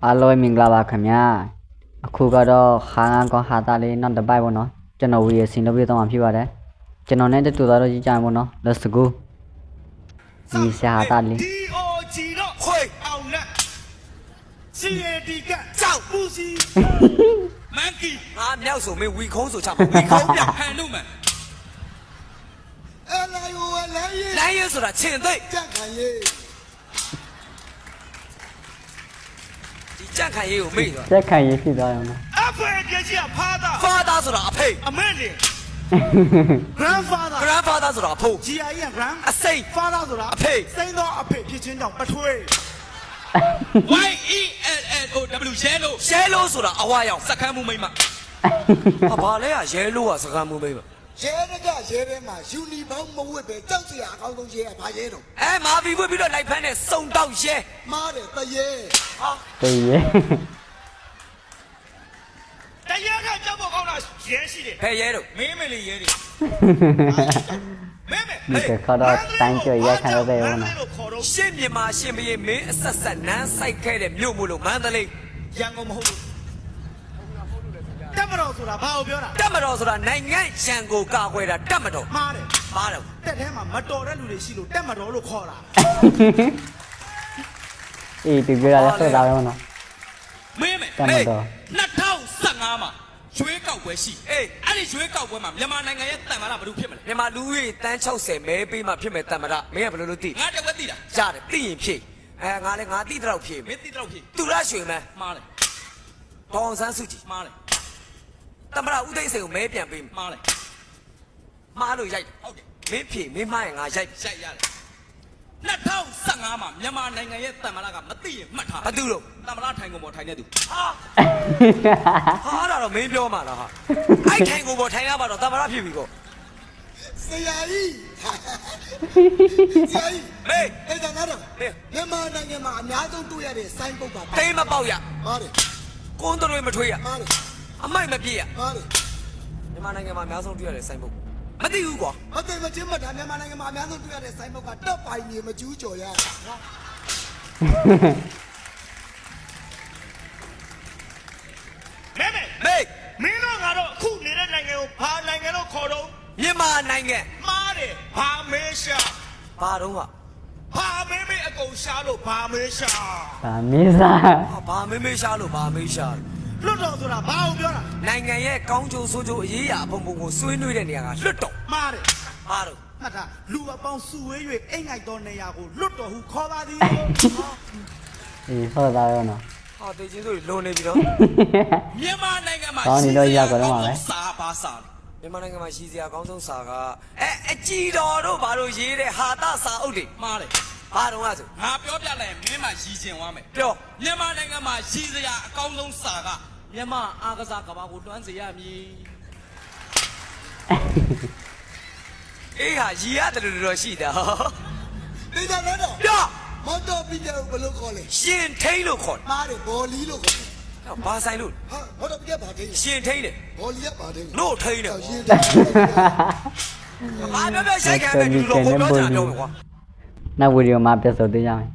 အားလုံးမင်္ဂလာပါခင်ဗျာအခုကတော့ခါငန်းကောဟာတာလေးနောက်တစ်ပိုက်ပေါ့နော်ကျွန်တော်ဝီရစင်လုပ်ပြတော့မှာဖြစ်ပါတယ်ကျွန်တော်နဲ့တူတော့ကြည့်ကြမှာပေါ့နော် let's go ဒီရှာတာလေး DOG တော့ခွေအောင်နဲ့ CAD ကကြောက်ပူစီမန်ကီငါမြောက်ဆိုမင်းဝီခုံးဆိုချမှာဝီခုံးပြဟန်လို့မယ်အဲ့လာရောလိုင်းရဲဆိုတာချင်သိကြက်ခံရေးဒီကြက်ခံရေးကိုမေ့သွားကြက်ခံရေးဖြစ်သွားရမှာအဖေပြကြီးကဖားသားဆိုတာအဖေအမေလင် grandfather ဆိုတာအဖိုး GI က grand အစိမ့် father ဆိုတာအဖေစိမ့်တော့အဖေဖြစ်ချင်းကြောင့်ပထွေး YELLOW yellow ဆိုတာအဝါရောင်စကမ်းမှုမိမဘာလဲက yellow ကစကမ်းမှုမိမရဲတဲ့မှာယူနီဘောင်းမဝတ်ပဲကြောက်စရာအကောင်းဆုံးရဲကဘာရဲတော့မာဗီဝတ်ပြီးတော့လိုက်ဖမ်းတဲ့စုံတောက်ရဲမားတယ်တရဲဟာတရဲတရဲကကြောက်ဖို့ကောင်းတာရဲရှိတယ်ဖဲရဲတော့မင်းမလေးရဲတယ်ဒီခါတော့တိုင်းကျော်ရက်ခံရတဲ့ရောနော်ရှင်းမြန်မာရှင်းမရေးမင်းအဆက်ဆက်နန်းဆိုင်ခဲ့တဲ့မြို့မို့လို့မန္တလေးရန်ကုန်မဟုတ်ဘူးတက်မတော်ဆိုတာဘာကိုပြောတာတက်မတော်ဆိုတာနိုင်ငံရန်ကိုကာကွယ်တာတက်မတော်မှားတယ်တက်ထဲမှာမတော်တဲ့လူတွေရှိလို့တက်မတော်လို့ခေါ်တာအေးဒီကြရတဲ့ဆိုတာရောနော်မင်း2015မှာရွှေကောက်ပွဲရှိအဲ့ဒီရွှေကောက်ပွဲမှာမြန်မာနိုင်ငံရဲ့တန်မာရဘယ်လိုဖြစ်မလဲမြန်မာလူကြီးတန်း60မဲပေးမှဖြစ်မယ်တန်မာရမင်းကဘယ်လိုလုပ်သိငါတဝက်သိတာကြားတယ်သိရင်ဖြည့်ငါလည်းငါသိတော့ဖြည့်မင်းသိတော့ဖြည့်သူရရွှေမဲမှားတယ်ဒေါအောင်ဆန်းစုကြည်မှားတယ်တန်မာရဦးသိန်းစိန်ကိုမဲပြန်ပေးမှားတယ်မှားလို့ရိုက်ဟုတ်တယ်မင်းဖြည့်မင်းမှားရင်ငါရိုက်ရတယ်2015မှာမြန်မာနိုင်ငံရဲ့တန်မာရကမသိရင်မှတ်ထားဘာသူလို့တန်မာရထိုင်ကုန်ပေါ်ထိုင်နေသူဟာဒါတော့မင်းပြောမှာလားဟာအဲ့ထိုင်ကုန်ပေါ်ထိုင်ရမှာတော့တန်မာရဖြစ်ပြီပေါ့ဆရာကြီးမေးအဲ့ဒါကတော့မြန်မာနိုင်ငံမှာအများဆုံးတွေ့ရတဲ့စိုင်းပုတ်ပါတိမ်းမပေါက်ရဟုတ်တယ်ကုန်းတွေမထွေးရဟုတ်တယ်အမိုက်မပြေးရဟုတ်တယ်မြန်မာနိုင်ငံမှာအများဆုံးတွေ့ရတဲ့စိုင်းပုတ်မသိဘူးကွာမသိမချင်းမထားမြန်မာနိုင်ငံမှာအများဆုံးတွေ့ရတဲ့စိုင်းပုတ်ကတက်ပိုင်နေမကျူးကျော်ရမင်းတို့ကတော့အခုနေတဲ့နိုင်ငံကိုဘာနိုင်ငံလို့ခေါ်တော့မြန်မာနိုင်ငံမှားတယ်ဘာမေးရှာဘာတော့ဘာမေးအကုန်ရှာလို့ဘာမေးရှာဘာမေးရှာလို့ဘာမေးရှာလွတ်တော်ဆိုတာဘာကိုပြောတာနိုင်ငံရဲ့ကောင်းကျိုးဆိုးကျိုးအရေးအအပုံပုံကိုဆွေးနွေးတဲ့နေရာကလွတ်တော်မှားတယ်ဘာတော့မှတ်တာလူအပေါင်းစုဝေး၍အိမ်ငိုက်သောနေရာကိုလွတ်တော်ဟုခေါ်ပါသည်အေးဟုတ်သားရောနော်ဟာတေချင်းတို့လွန်နေပြီတော့မြန်မာနိုင်ငံမှာကောင်းနေတော့ရကြတော့မှာပဲစာဘာစာမြန်မာနိုင်ငံမှာရှိစရာအကောင်းဆုံးစာကအကြည်တော်တို့ဘာလို့ရေးတဲ့ဟာတာစာအုပ်တွေမှားတယ်ဘာတော့ကဆိုငါပြောပြလိုက်ရင်မင်းမှရည်ချင်သွားမယ်ပြောမြန်မာနိုင်ငံမှာရှိစရာအကောင်းဆုံးစာကမြန်မာအားကစားကဘာကိုလွှမ်းစေရမည်အေးဟာရည်ရတယ်လို့တော့ရှိတာဒီကနေ့တော့ပြောမော်တော်ပြီးတယ်ဘယ်လိုခေါ်လဲရှင်ထိန်လို့ခေါ်မှားတယ်ဘော်လီလို့ခေါ်တယ်ဘာဆိုင်လို့ဟာမော်တော်ပြီးတယ်ဘာထိန်ရှင်ထိန်တယ်ဘော်လီကဘာထိန်လို့ထိန်တယ်ရှင်ထိန်ဘာပြောရှိုက်ခံမယ်ဒီလိုကိုပြောကြတော့ကွာနောက်ဗီဒီယိုမှာပြတ်စောသေးကြမယ်